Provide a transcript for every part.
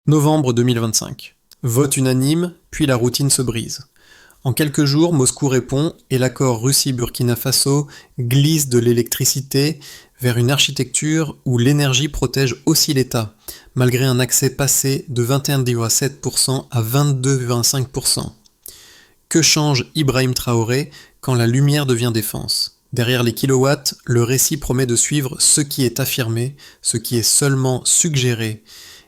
Novembre 2025. Vote unanime, puis la routine se brise. En quelques jours, Moscou répond et l'accord Russie-Burkina Faso glisse de l'électricité vers une architecture où l'énergie protège aussi l'État, malgré un accès passé de 21,7% à 22,5%. Que change Ibrahim Traoré quand la lumière devient défense ? Derrière les kilowatts, le récit promet de suivre ce qui est affirmé, ce qui est seulement suggéré,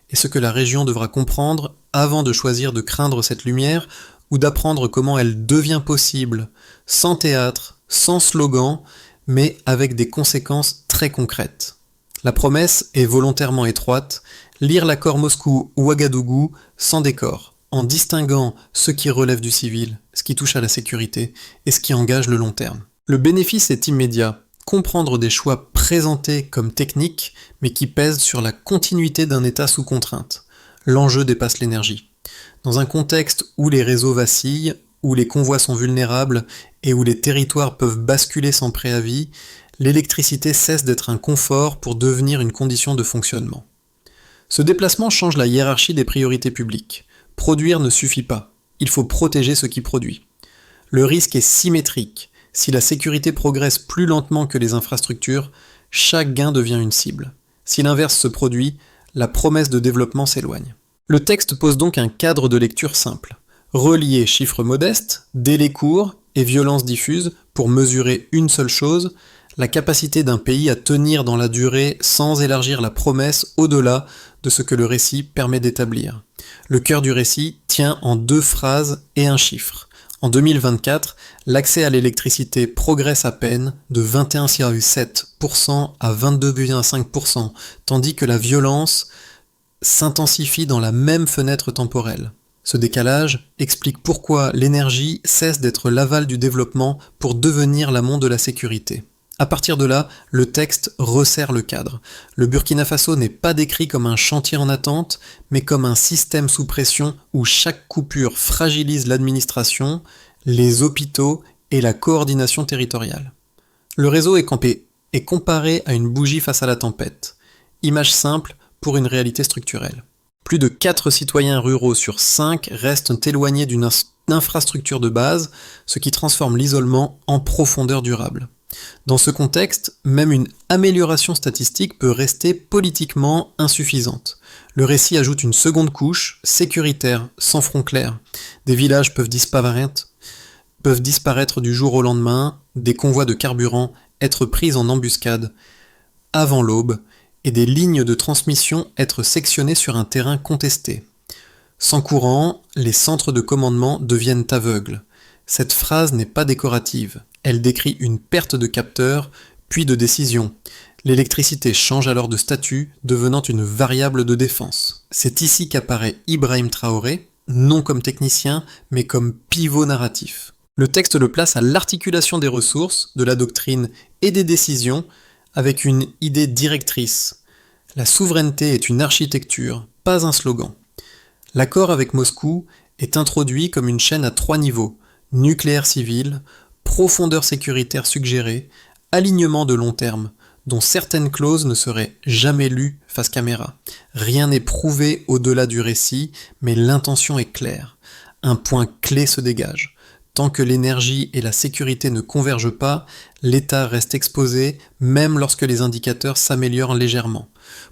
et ce que la région devra comprendre avant de choisir de craindre cette lumière ou d'apprendre comment elle devient possible, sans théâtre, sans slogan, mais avec des conséquences très concrètes. La promesse est volontairement étroite, lire l'accord Moscou-Ouagadougou sans décor, en distinguant ce qui relève du civil, ce qui touche à la sécurité, et ce qui engage le long terme. Le bénéfice est immédiat, comprendre des choix présentés comme techniques, mais qui pèsent sur la continuité d'un État sous contrainte. L'enjeu dépasse l'énergie. Dans un contexte où les réseaux vacillent, où les convois sont vulnérables et où les territoires peuvent basculer sans préavis, l'électricité cesse d'être un confort pour devenir une condition de fonctionnement. Ce déplacement change la hiérarchie des priorités publiques. Produire ne suffit pas, il faut protéger ce qui produit. Le risque est symétrique. Si la sécurité progresse plus lentement que les infrastructures, chaque gain devient une cible. Si l'inverse se produit, la promesse de développement s'éloigne. Le texte pose donc un cadre de lecture simple. Relier chiffres modestes, délais courts et violences diffuses pour mesurer une seule chose, la capacité d'un pays à tenir dans la durée sans élargir la promesse au-delà de ce que le récit permet d'établir. Le cœur du récit tient en 2 phrases et un chiffre. En 2024, l'accès à l'électricité progresse à peine de 21,7% à 22,5%, tandis que la violence s'intensifie dans la même fenêtre temporelle. Ce décalage explique pourquoi l'énergie cesse d'être l'aval du développement pour devenir l'amont de la sécurité. À partir de là, le texte resserre le cadre. Le Burkina Faso n'est pas décrit comme un chantier en attente, mais comme un système sous pression où chaque coupure fragilise l'administration, les hôpitaux et la coordination territoriale. Le réseau est comparé à une bougie face à la tempête. Image simple pour une réalité structurelle. Plus de 4 citoyens ruraux sur 5 restent éloignés d'une infrastructure de base, ce qui transforme l'isolement en profondeur durable. Dans ce contexte, même une amélioration statistique peut rester politiquement insuffisante. Le récit ajoute une seconde couche, sécuritaire, sans front clair. Des villages peuvent disparaître du jour au lendemain, des convois de carburant être pris en embuscade avant l'aube, et des lignes de transmission être sectionnées sur un terrain contesté. Sans courant, les centres de commandement deviennent aveugles. Cette phrase n'est pas décorative. Elle décrit une perte de capteurs, puis de décision. L'électricité change alors de statut, devenant une variable de défense. C'est ici qu'apparaît Ibrahim Traoré, non comme technicien, mais comme pivot narratif. Le texte le place à l'articulation des ressources, de la doctrine et des décisions, avec une idée directrice. La souveraineté est une architecture, pas un slogan. L'accord avec Moscou est introduit comme une chaîne à 3 niveaux, nucléaire civil, profondeur sécuritaire suggérée, alignement de long terme, dont certaines clauses ne seraient jamais lues face caméra. Rien n'est prouvé au-delà du récit, mais l'intention est claire. Un point clé se dégage. Tant que l'énergie et la sécurité ne convergent pas, l'État reste exposé, même lorsque les indicateurs s'améliorent légèrement.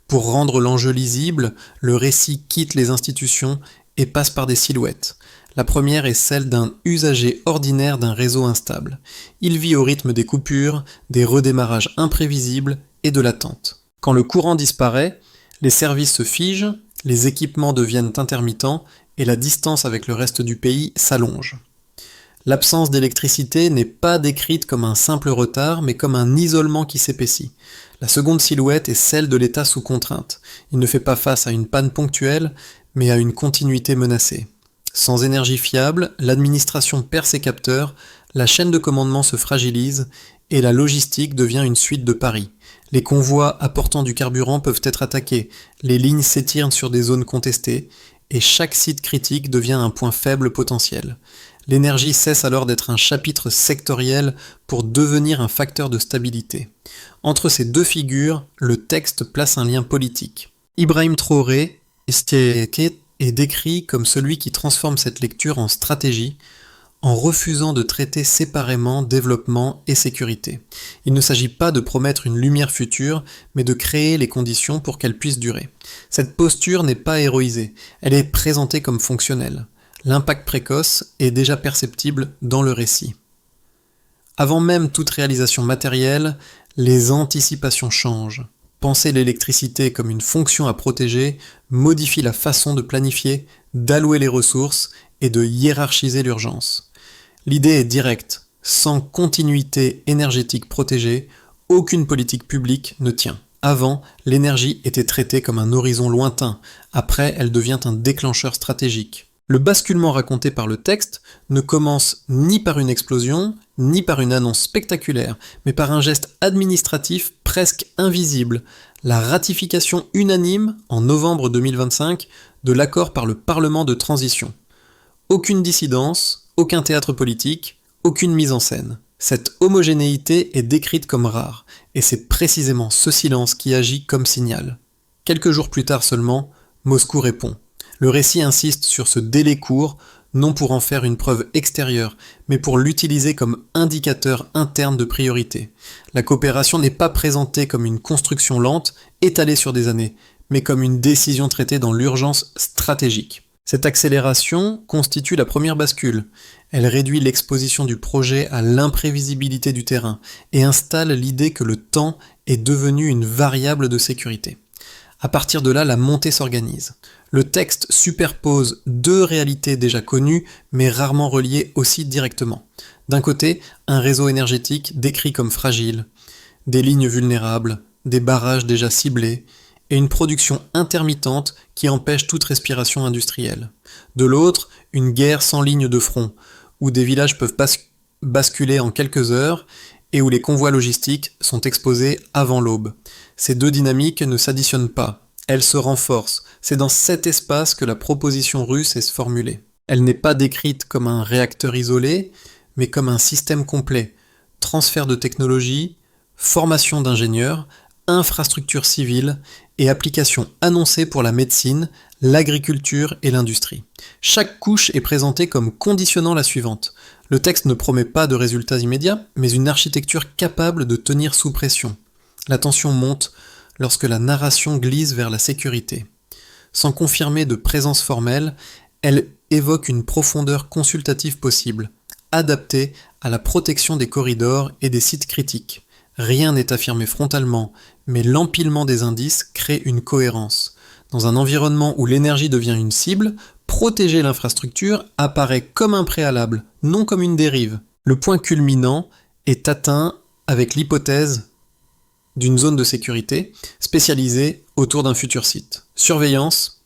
Pour rendre l'enjeu lisible, le récit quitte les institutions et passe par des silhouettes. La première est celle d'un usager ordinaire d'un réseau instable. Il vit au rythme des coupures, des redémarrages imprévisibles et de l'attente. Quand le courant disparaît, les services se figent, les équipements deviennent intermittents et la distance avec le reste du pays s'allonge. L'absence d'électricité n'est pas décrite comme un simple retard, mais comme un isolement qui s'épaissit. La seconde silhouette est celle de l'État sous contrainte. Il ne fait pas face à une panne ponctuelle, mais à une continuité menacée. Sans énergie fiable, l'administration perd ses capteurs, la chaîne de commandement se fragilise et la logistique devient une suite de paris. Les convois apportant du carburant peuvent être attaqués, les lignes s'étirent sur des zones contestées et chaque site critique devient un point faible potentiel. L'énergie cesse alors d'être un chapitre sectoriel pour devenir un facteur de stabilité. Entre ces deux figures, le texte place un lien politique. Ibrahim Traoré Stieke est décrit comme celui qui transforme cette lecture en stratégie, en refusant de traiter séparément développement et sécurité. Il ne s'agit pas de promettre une lumière future, mais de créer les conditions pour qu'elle puisse durer. Cette posture n'est pas héroïsée, elle est présentée comme fonctionnelle. L'impact précoce est déjà perceptible dans le récit. Avant même toute réalisation matérielle, les anticipations changent. Penser l'électricité comme une fonction à protéger modifie la façon de planifier, d'allouer les ressources et de hiérarchiser l'urgence. L'idée est directe, sans continuité énergétique protégée, aucune politique publique ne tient. Avant, l'énergie était traitée comme un horizon lointain, après elle devient un déclencheur stratégique. Le basculement raconté par le texte ne commence ni par une explosion, ni par une annonce spectaculaire, mais par un geste administratif presque invisible, la ratification unanime, en novembre 2025, de l'accord par le Parlement de transition. Aucune dissidence, aucun théâtre politique, aucune mise en scène. Cette homogénéité est décrite comme rare, et c'est précisément ce silence qui agit comme signal. Quelques jours plus tard seulement, Moscou répond. Le récit insiste sur ce délai court, non pour en faire une preuve extérieure, mais pour l'utiliser comme indicateur interne de priorité. La coopération n'est pas présentée comme une construction lente, étalée sur des années, mais comme une décision traitée dans l'urgence stratégique. Cette accélération constitue la première bascule. Elle réduit l'exposition du projet à l'imprévisibilité du terrain et installe l'idée que le temps est devenu une variable de sécurité. À partir de là, la montée s'organise. Le texte superpose deux réalités déjà connues, mais rarement reliées aussi directement. D'un côté, un réseau énergétique décrit comme fragile, des lignes vulnérables, des barrages déjà ciblés, et une production intermittente qui empêche toute respiration industrielle. De l'autre, une guerre sans ligne de front, où des villages peuvent basculer en quelques heures et où les convois logistiques sont exposés avant l'aube. Ces deux dynamiques ne s'additionnent pas, elles se renforcent. C'est dans cet espace que la proposition russe est formulée. Elle n'est pas décrite comme un réacteur isolé, mais comme un système complet. Transfert de technologie, formation d'ingénieurs, infrastructures civiles et applications annoncées pour la médecine, l'agriculture et l'industrie. Chaque couche est présentée comme conditionnant la suivante. Le texte ne promet pas de résultats immédiats, mais une architecture capable de tenir sous pression. La tension monte lorsque la narration glisse vers la sécurité. Sans confirmer de présence formelle, elle évoque une profondeur consultative possible, adaptée à la protection des corridors et des sites critiques. Rien n'est affirmé frontalement, mais l'empilement des indices crée une cohérence. Dans un environnement où l'énergie devient une cible, protéger l'infrastructure apparaît comme un préalable, non comme une dérive. Le point culminant est atteint avec l'hypothèse d'une zone de sécurité spécialisée autour d'un futur site. Surveillance,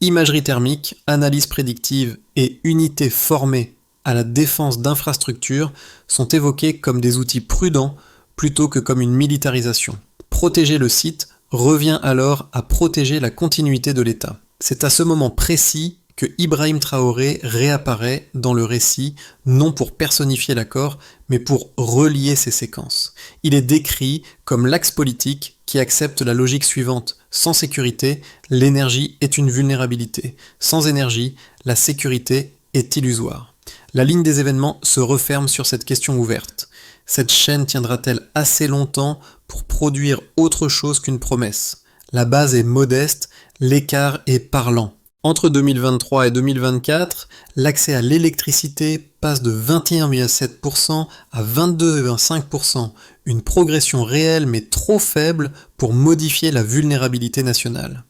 imagerie thermique, analyse prédictive et unités formées à la défense d'infrastructures sont évoqués comme des outils prudents plutôt que comme une militarisation. Protéger le site revient alors à protéger la continuité de l'État. C'est à ce moment précis que Ibrahim Traoré réapparaît dans le récit, non pour personnifier l'accord, mais pour relier ces séquences. Il est décrit comme l'axe politique qui accepte la logique suivante. Sans sécurité, l'énergie est une vulnérabilité. Sans énergie, la sécurité est illusoire. La ligne des événements se referme sur cette question ouverte. Cette chaîne tiendra-t-elle assez longtemps pour produire autre chose qu'une promesse ? La base est modeste, l'écart est parlant. Entre 2023 et 2024, l'accès à l'électricité passe de 21,7% à 22,5%, une progression réelle mais trop faible pour modifier la vulnérabilité nationale.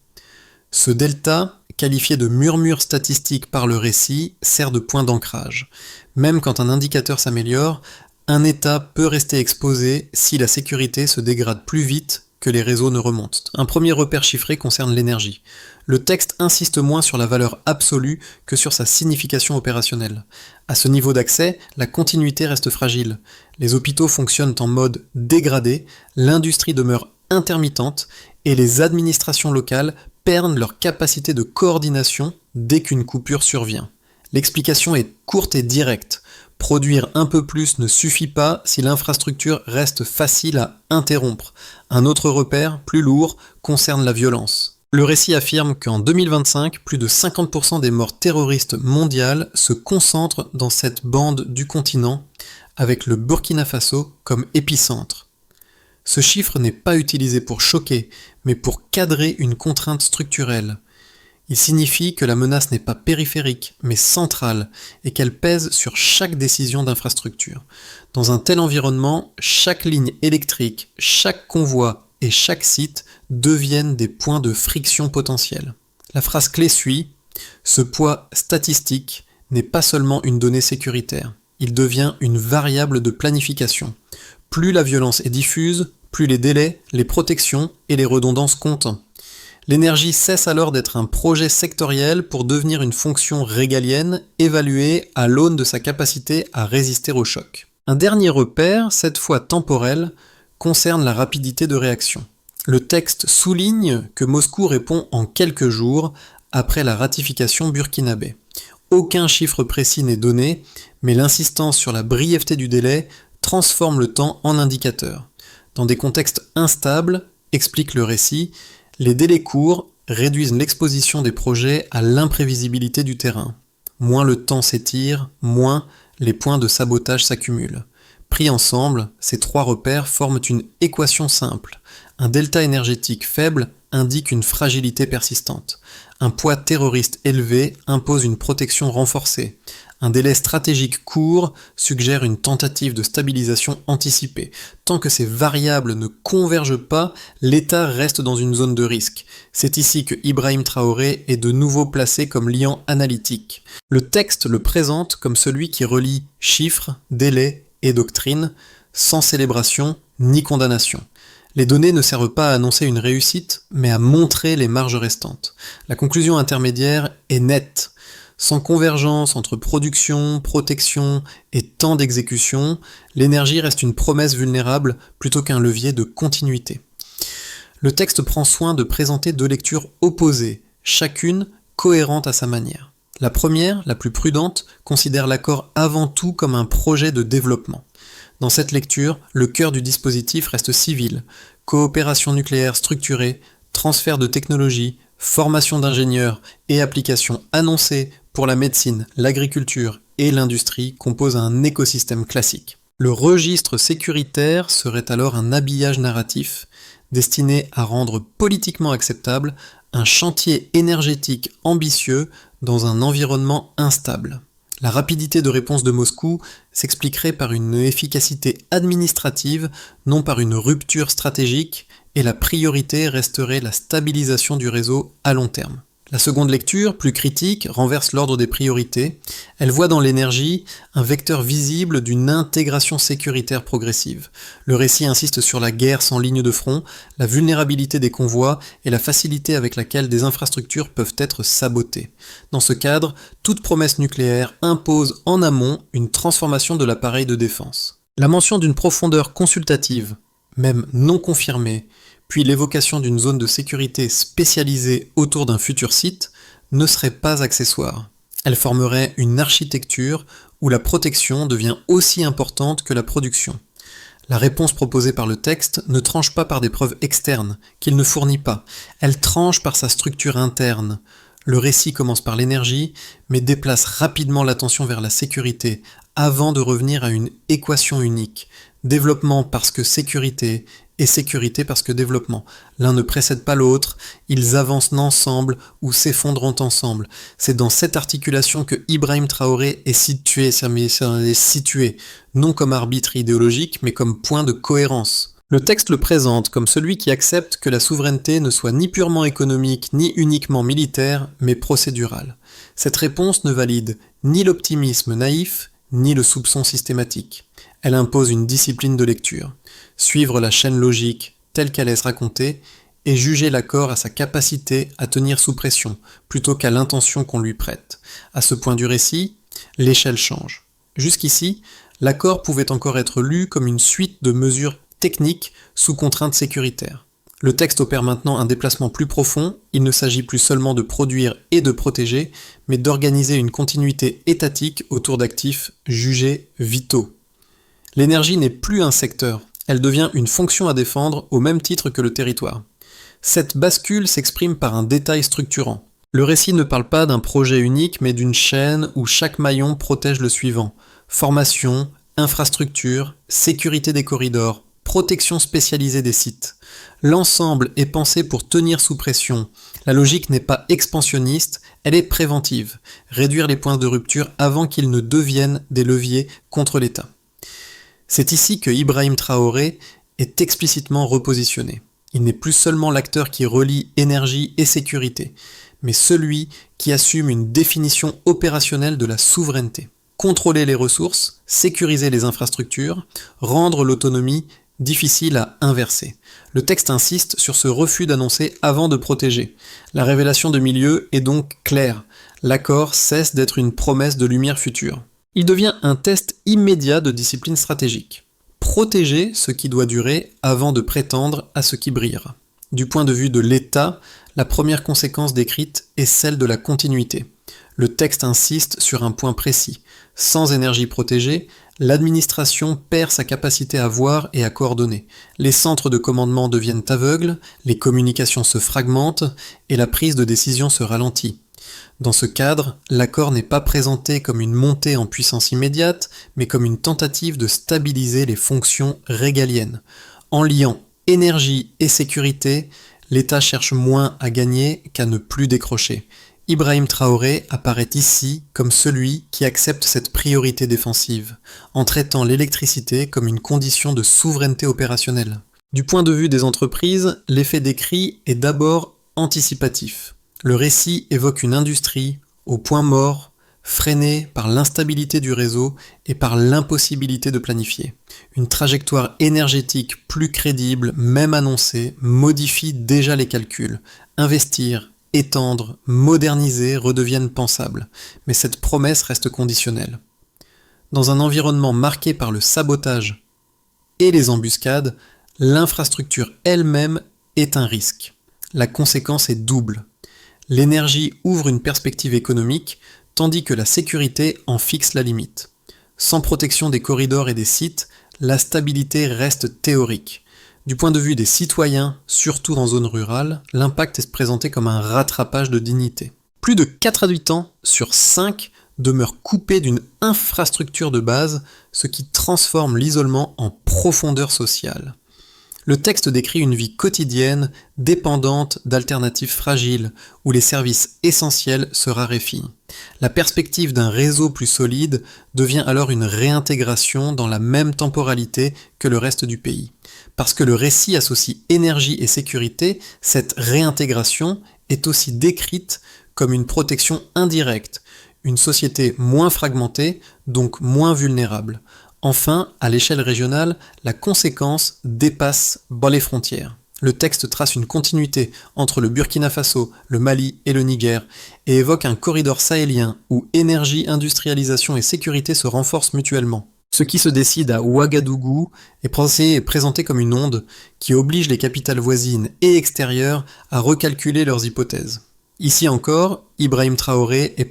Ce delta, qualifié de murmure statistique par le récit, sert de point d'ancrage. Même quand un indicateur s'améliore, un État peut rester exposé si la sécurité se dégrade plus vite que les réseaux ne remontent. Un premier repère chiffré concerne l'énergie. Le texte insiste moins sur la valeur absolue que sur sa signification opérationnelle. À ce niveau d'accès, la continuité reste fragile. Les hôpitaux fonctionnent en mode dégradé, l'industrie demeure intermittente et les administrations locales perdent leur capacité de coordination dès qu'une coupure survient. L'explication est courte et directe. Produire un peu plus ne suffit pas si l'infrastructure reste facile à interrompre. Un autre repère, plus lourd, concerne la violence. Le récit affirme qu'en 2025, plus de 50% des morts terroristes mondiales se concentrent dans cette bande du continent, avec le Burkina Faso comme épicentre. Ce chiffre n'est pas utilisé pour choquer, mais pour cadrer une contrainte structurelle. Il signifie que la menace n'est pas périphérique, mais centrale, et qu'elle pèse sur chaque décision d'infrastructure. Dans un tel environnement, chaque ligne électrique, chaque convoi et chaque site deviennent des points de friction potentiels. La phrase clé suit : ce poids statistique n'est pas seulement une donnée sécuritaire, il devient une variable de planification. Plus la violence est diffuse, plus les délais, les protections et les redondances comptent. L'énergie cesse alors d'être un projet sectoriel pour devenir une fonction régalienne évaluée à l'aune de sa capacité à résister au choc. Un dernier repère, cette fois temporel, concerne la rapidité de réaction. Le texte souligne que Moscou répond en quelques jours après la ratification burkinabé. Aucun chiffre précis n'est donné, mais l'insistance sur la brièveté du délai transforme le temps en indicateur. Dans des contextes instables, explique le récit, les délais courts réduisent l'exposition des projets à l'imprévisibilité du terrain. Moins le temps s'étire, moins les points de sabotage s'accumulent. Pris ensemble, ces trois repères forment une équation simple. Un delta énergétique faible indique une fragilité persistante. Un poids terroriste élevé impose une protection renforcée. Un délai stratégique court suggère une tentative de stabilisation anticipée. Tant que ces variables ne convergent pas, l'État reste dans une zone de risque. C'est ici que Ibrahim Traoré est de nouveau placé comme liant analytique. Le texte le présente comme celui qui relie chiffres, délais et doctrine, sans célébration ni condamnation. Les données ne servent pas à annoncer une réussite, mais à montrer les marges restantes. La conclusion intermédiaire est nette. Sans convergence entre production, protection et temps d'exécution, l'énergie reste une promesse vulnérable plutôt qu'un levier de continuité. Le texte prend soin de présenter deux lectures opposées, chacune cohérente à sa manière. La première, la plus prudente, considère l'accord avant tout comme un projet de développement. Dans cette lecture, le cœur du dispositif reste civil, coopération nucléaire structurée, transfert de technologie, formation d'ingénieurs et applications annoncées pour la médecine, l'agriculture et l'industrie composent un écosystème classique. Le registre sécuritaire serait alors un habillage narratif destiné à rendre politiquement acceptable un chantier énergétique ambitieux dans un environnement instable. La rapidité de réponse de Moscou s'expliquerait par une efficacité administrative, non par une rupture stratégique, et la priorité resterait la stabilisation du réseau à long terme. La seconde lecture, plus critique, renverse l'ordre des priorités. Elle voit dans l'énergie un vecteur visible d'une intégration sécuritaire progressive. Le récit insiste sur la guerre sans ligne de front, la vulnérabilité des convois et la facilité avec laquelle des infrastructures peuvent être sabotées. Dans ce cadre, toute promesse nucléaire impose en amont une transformation de l'appareil de défense. La mention d'une profondeur consultative, même non confirmée, puis l'évocation d'une zone de sécurité spécialisée autour d'un futur site, ne serait pas accessoire. Elle formerait une architecture où la protection devient aussi importante que la production. La réponse proposée par le texte ne tranche pas par des preuves externes, qu'il ne fournit pas. Elle tranche par sa structure interne. Le récit commence par l'énergie, mais déplace rapidement l'attention vers la sécurité, avant de revenir à une équation unique. Développement parce que sécurité, et sécurité parce que développement. L'un ne précède pas l'autre, ils avancent ensemble ou s'effondrent ensemble. C'est dans cette articulation que Ibrahim Traoré est situé, non comme arbitre idéologique, mais comme point de cohérence. Le texte le présente comme celui qui accepte que la souveraineté ne soit ni purement économique, ni uniquement militaire, mais procédurale. Cette réponse ne valide ni l'optimisme naïf, ni le soupçon systématique. Elle impose une discipline de lecture. Suivre la chaîne logique telle qu'elle est racontée et juger l'accord à sa capacité à tenir sous pression, plutôt qu'à l'intention qu'on lui prête. À ce point du récit, l'échelle change. Jusqu'ici, l'accord pouvait encore être lu comme une suite de mesures techniques sous contrainte sécuritaire. Le texte opère maintenant un déplacement plus profond, il ne s'agit plus seulement de produire et de protéger, mais d'organiser une continuité étatique autour d'actifs jugés vitaux. L'énergie n'est plus un secteur, elle devient une fonction à défendre au même titre que le territoire. Cette bascule s'exprime par un détail structurant. Le récit ne parle pas d'un projet unique, mais d'une chaîne où chaque maillon protège le suivant. Formation, infrastructure, sécurité des corridors, protection spécialisée des sites. L'ensemble est pensé pour tenir sous pression. La logique n'est pas expansionniste, elle est préventive. Réduire les points de rupture avant qu'ils ne deviennent des leviers contre l'État. C'est ici que Ibrahim Traoré est explicitement repositionné. Il n'est plus seulement l'acteur qui relie énergie et sécurité, mais celui qui assume une définition opérationnelle de la souveraineté. Contrôler les ressources, sécuriser les infrastructures, rendre l'autonomie difficile à inverser. Le texte insiste sur ce refus d'annoncer avant de protéger. La révélation de milieu est donc claire. L'accord cesse d'être une promesse de lumière future. Il devient un test immédiat de discipline stratégique. Protéger ce qui doit durer avant de prétendre à ce qui brillera. Du point de vue de l'État, la première conséquence décrite est celle de la continuité. Le texte insiste sur un point précis. Sans énergie protégée, l'administration perd sa capacité à voir et à coordonner. Les centres de commandement deviennent aveugles, les communications se fragmentent et la prise de décision se ralentit. Dans ce cadre, l'accord n'est pas présenté comme une montée en puissance immédiate, mais comme une tentative de stabiliser les fonctions régaliennes. En liant énergie et sécurité, l'État cherche moins à gagner qu'à ne plus décrocher. Ibrahim Traoré apparaît ici comme celui qui accepte cette priorité défensive, en traitant l'électricité comme une condition de souveraineté opérationnelle. Du point de vue des entreprises, l'effet décrit est d'abord anticipatif. Le récit évoque une industrie au point mort, freinée par l'instabilité du réseau et par l'impossibilité de planifier. Une trajectoire énergétique plus crédible, même annoncée, modifie déjà les calculs. Investir, étendre, moderniser redeviennent pensables, mais cette promesse reste conditionnelle. Dans un environnement marqué par le sabotage et les embuscades, l'infrastructure elle-même est un risque. La conséquence est double. L'énergie ouvre une perspective économique, tandis que la sécurité en fixe la limite. Sans protection des corridors et des sites, la stabilité reste théorique. Du point de vue des citoyens, surtout en zone rurale, l'impact est présenté comme un rattrapage de dignité. Plus de 4 habitants sur 5 demeurent coupés d'une infrastructure de base, ce qui transforme l'isolement en profondeur sociale. Le texte décrit une vie quotidienne dépendante d'alternatives fragiles, où les services essentiels se raréfient. La perspective d'un réseau plus solide devient alors une réintégration dans la même temporalité que le reste du pays. Parce que le récit associe énergie et sécurité, cette réintégration est aussi décrite comme une protection indirecte, une société moins fragmentée, donc moins vulnérable. Enfin, à l'échelle régionale, la conséquence dépasse les frontières. Le texte trace une continuité entre le Burkina Faso, le Mali et le Niger, et évoque un corridor sahélien où énergie, industrialisation et sécurité se renforcent mutuellement. Ce qui se décide à Ouagadougou est présenté comme une onde qui oblige les capitales voisines et extérieures à recalculer leurs hypothèses. Ici encore, Ibrahim Traoré est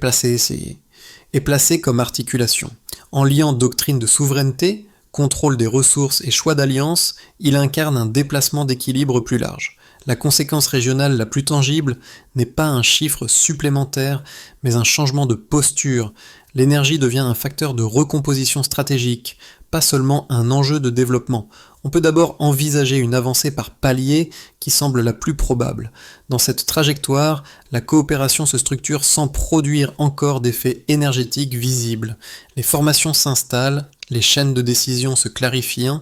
placé comme articulation. En liant doctrine de souveraineté, contrôle des ressources et choix d'alliance, il incarne un déplacement d'équilibre plus large. La conséquence régionale la plus tangible n'est pas un chiffre supplémentaire, mais un changement de posture. L'énergie devient un facteur de recomposition stratégique, pas seulement un enjeu de développement. On peut d'abord envisager une avancée par palier qui semble la plus probable. Dans cette trajectoire, la coopération se structure sans produire encore d'effets énergétiques visibles. Les formations s'installent, les chaînes de décision se clarifient,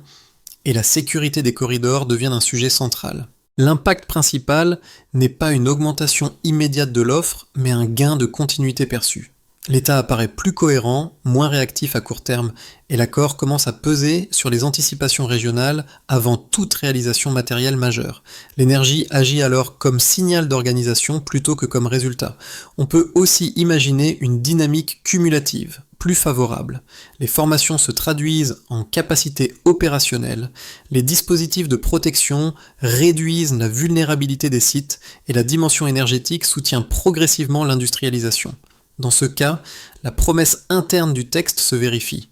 et la sécurité des corridors devient un sujet central. L'impact principal n'est pas une augmentation immédiate de l'offre, mais un gain de continuité perçue. L'État apparaît plus cohérent, moins réactif à court terme, et l'accord commence à peser sur les anticipations régionales avant toute réalisation matérielle majeure. L'énergie agit alors comme signal d'organisation plutôt que comme résultat. On peut aussi imaginer une dynamique cumulative, plus favorable. Les formations se traduisent en capacité opérationnelle, les dispositifs de protection réduisent la vulnérabilité des sites et la dimension énergétique soutient progressivement l'industrialisation. Dans ce cas, la promesse interne du texte se vérifie.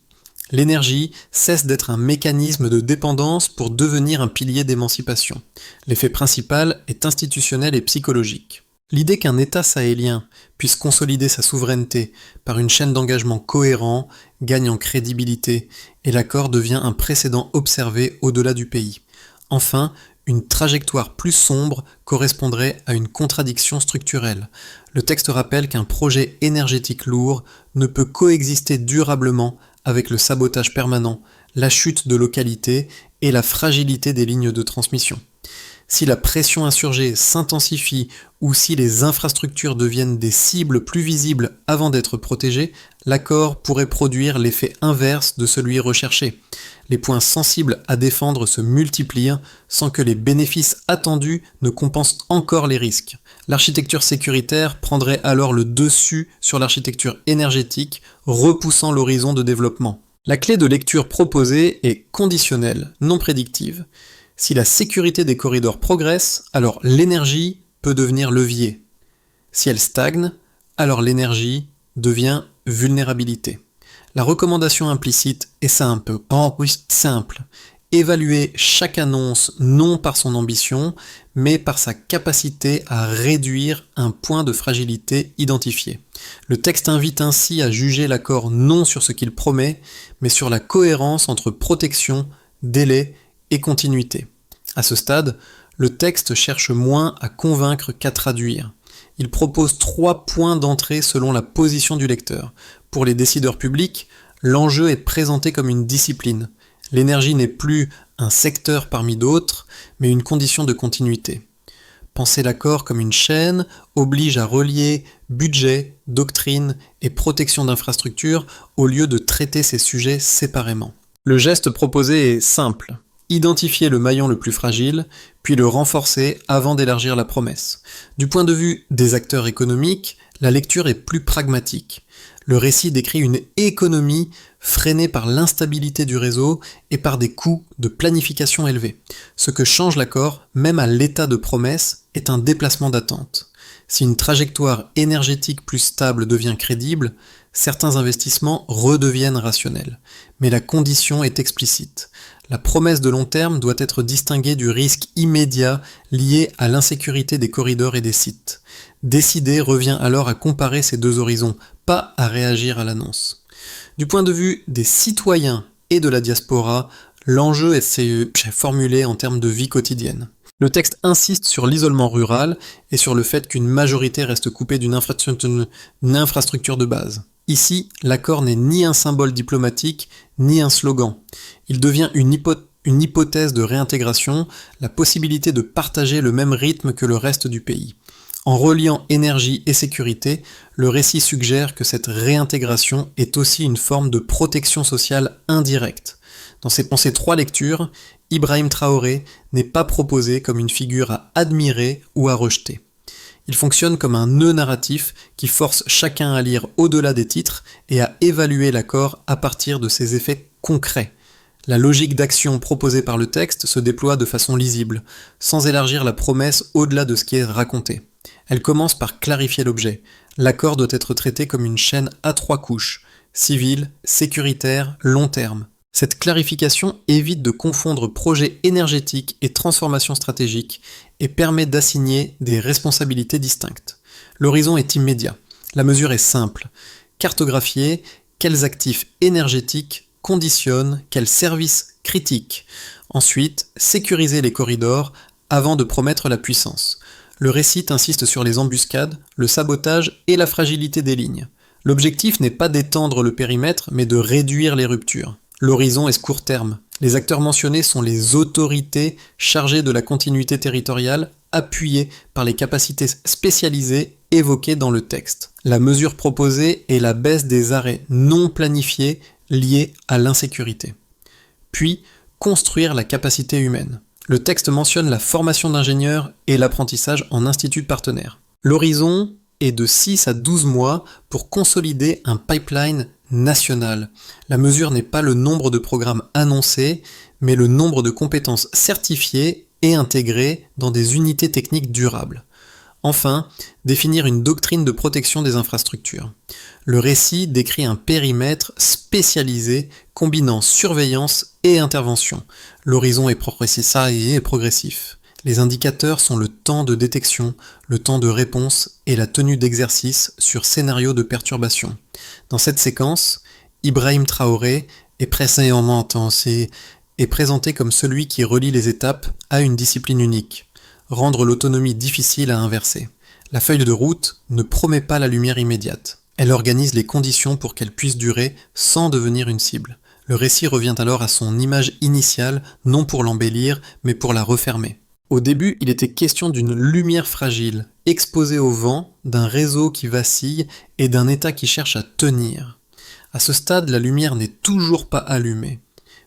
L'énergie cesse d'être un mécanisme de dépendance pour devenir un pilier d'émancipation. L'effet principal est institutionnel et psychologique. L'idée qu'un État sahélien puisse consolider sa souveraineté par une chaîne d'engagement cohérent gagne en crédibilité et l'accord devient un précédent observé au-delà du pays. Enfin, une trajectoire plus sombre correspondrait à une contradiction structurelle. Le texte rappelle qu'un projet énergétique lourd ne peut coexister durablement avec le sabotage permanent, la chute de localité et la fragilité des lignes de transmission. Si la pression insurgée s'intensifie ou si les infrastructures deviennent des cibles plus visibles avant d'être protégées, l'accord pourrait produire l'effet inverse de celui recherché. Les points sensibles à défendre se multiplient sans que les bénéfices attendus ne compensent encore les risques. L'architecture sécuritaire prendrait alors le dessus sur l'architecture énergétique, repoussant l'horizon de développement. La clé de lecture proposée est conditionnelle, non prédictive. Si la sécurité des corridors progresse, alors l'énergie peut devenir levier. Si elle stagne, alors l'énergie devient vulnérabilité. La recommandation implicite est simple. Évaluer chaque annonce non par son ambition, mais par sa capacité à réduire un point de fragilité identifié. Le texte invite ainsi à juger l'accord non sur ce qu'il promet, mais sur la cohérence entre protection, délai et continuité. À ce stade, le texte cherche moins à convaincre qu'à traduire. Il propose 3 points d'entrée selon la position du lecteur. Pour les décideurs publics, l'enjeu est présenté comme une discipline. L'énergie n'est plus un secteur parmi d'autres, mais une condition de continuité. Penser l'accord comme une chaîne oblige à relier budget, doctrine et protection d'infrastructures au lieu de traiter ces sujets séparément. Le geste proposé est simple. Identifier le maillon le plus fragile, puis le renforcer avant d'élargir la promesse. Du point de vue des acteurs économiques, la lecture est plus pragmatique. Le récit décrit une économie freinée par l'instabilité du réseau et par des coûts de planification élevés. Ce que change l'accord, même à l'état de promesse, est un déplacement d'attente. Si une trajectoire énergétique plus stable devient crédible, certains investissements redeviennent rationnels. Mais la condition est explicite. La promesse de long terme doit être distinguée du risque immédiat lié à l'insécurité des corridors et des sites. Décider revient alors à comparer ces deux horizons, pas à réagir à l'annonce. Du point de vue des citoyens et de la diaspora, l'enjeu est formulé en termes de vie quotidienne. Le texte insiste sur l'isolement rural et sur le fait qu'une majorité reste coupée d'une infrastructure de base. Ici, l'accord n'est ni un symbole diplomatique, ni un slogan. Il devient une hypothèse de réintégration, la possibilité de partager le même rythme que le reste du pays. En reliant énergie et sécurité, le récit suggère que cette réintégration est aussi une forme de protection sociale indirecte. Dans ces 3 lectures, Ibrahim Traoré n'est pas proposé comme une figure à admirer ou à rejeter. Il fonctionne comme un nœud narratif qui force chacun à lire au-delà des titres et à évaluer l'accord à partir de ses effets concrets. La logique d'action proposée par le texte se déploie de façon lisible, sans élargir la promesse au-delà de ce qui est raconté. Elle commence par clarifier l'objet. L'accord doit être traité comme une chaîne à 3 couches, civile, sécuritaire, long terme. Cette clarification évite de confondre projet énergétique et transformation stratégique et permet d'assigner des responsabilités distinctes. L'horizon est immédiat. La mesure est simple. Cartographier quels actifs énergétiques conditionnent quels services critiques. Ensuite, sécuriser les corridors avant de promettre la puissance. Le récit insiste sur les embuscades, le sabotage et la fragilité des lignes. L'objectif n'est pas d'étendre le périmètre, mais de réduire les ruptures. L'horizon est court terme. Les acteurs mentionnés sont les autorités chargées de la continuité territoriale, appuyées par les capacités spécialisées évoquées dans le texte. La mesure proposée est la baisse des arrêts non planifiés liés à l'insécurité. Puis, construire la capacité humaine. Le texte mentionne la formation d'ingénieurs et l'apprentissage en instituts partenaires. L'horizon est de 6 à 12 mois pour consolider un pipeline national. La mesure n'est pas le nombre de programmes annoncés, mais le nombre de compétences certifiées et intégrées dans des unités techniques durables. Enfin, définir une doctrine de protection des infrastructures. Le récit décrit un périmètre spécialisé combinant surveillance et intervention. L'horizon est progressif. Les indicateurs sont le temps de détection, le temps de réponse et la tenue d'exercice sur scénario de perturbation. Dans cette séquence, Ibrahim Traoré est présenté comme celui qui relie les étapes à une discipline unique, rendre l'autonomie difficile à inverser. La feuille de route ne promet pas la lumière immédiate. Elle organise les conditions pour qu'elle puisse durer sans devenir une cible. Le récit revient alors à son image initiale, non pour l'embellir, mais pour la refermer. Au début, il était question d'une lumière fragile, exposée au vent, d'un réseau qui vacille et d'un état qui cherche à tenir. À ce stade, la lumière n'est toujours pas allumée,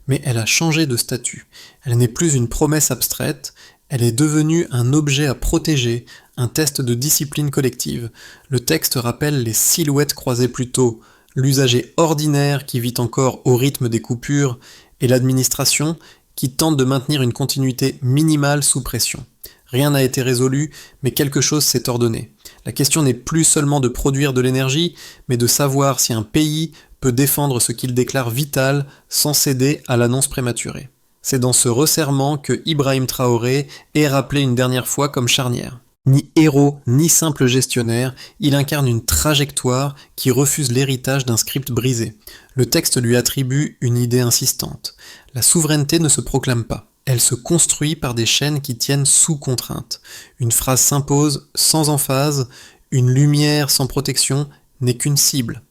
mais elle a changé de statut. Elle n'est plus une promesse abstraite, elle est devenue un objet à protéger, un test de discipline collective. Le texte rappelle les silhouettes croisées plus tôt, l'usager ordinaire qui vit encore au rythme des coupures, et l'administration qui tente de maintenir une continuité minimale sous pression. Rien n'a été résolu, mais quelque chose s'est ordonné. La question n'est plus seulement de produire de l'énergie, mais de savoir si un pays peut défendre ce qu'il déclare vital sans céder à l'annonce prématurée. C'est dans ce resserrement que Ibrahim Traoré est rappelé une dernière fois comme charnière. Ni héros, ni simple gestionnaire, il incarne une trajectoire qui refuse l'héritage d'un script brisé. Le texte lui attribue une idée insistante. La souveraineté ne se proclame pas. Elle se construit par des chaînes qui tiennent sous contrainte. Une phrase s'impose sans emphase, une lumière sans protection n'est qu'une cible.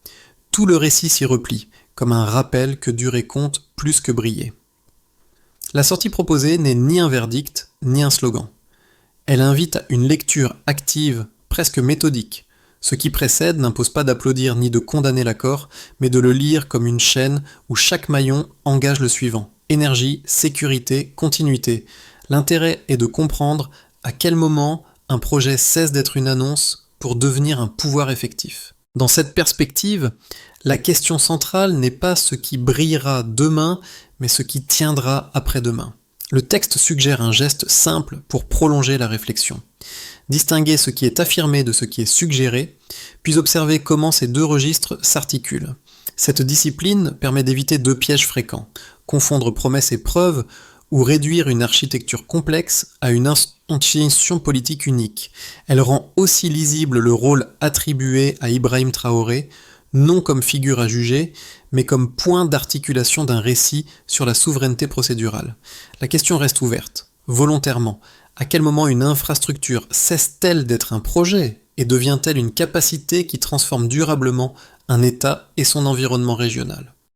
Tout le récit s'y replie, comme un rappel que durer compte plus que briller. La sortie proposée n'est ni un verdict, ni un slogan. Elle invite à une lecture active, presque méthodique. Ce qui précède n'impose pas d'applaudir ni de condamner l'accord, mais de le lire comme une chaîne où chaque maillon engage le suivant. Énergie, sécurité, continuité. L'intérêt est de comprendre à quel moment un projet cesse d'être une annonce pour devenir un pouvoir effectif. Dans cette perspective, la question centrale n'est pas ce qui brillera demain, mais ce qui tiendra après-demain. Le texte suggère un geste simple pour prolonger la réflexion. Distinguer ce qui est affirmé de ce qui est suggéré, puis observer comment ces deux registres s'articulent. Cette discipline permet d'éviter deux pièges fréquents, confondre promesses et preuves ou réduire une architecture complexe à une institution politique unique. Elle rend aussi lisible le rôle attribué à Ibrahim Traoré, non comme figure à juger, mais comme point d'articulation d'un récit sur la souveraineté procédurale. La question reste ouverte, volontairement. À quel moment une infrastructure cesse-t-elle d'être un projet et devient-elle une capacité qui transforme durablement un État et son environnement régional ?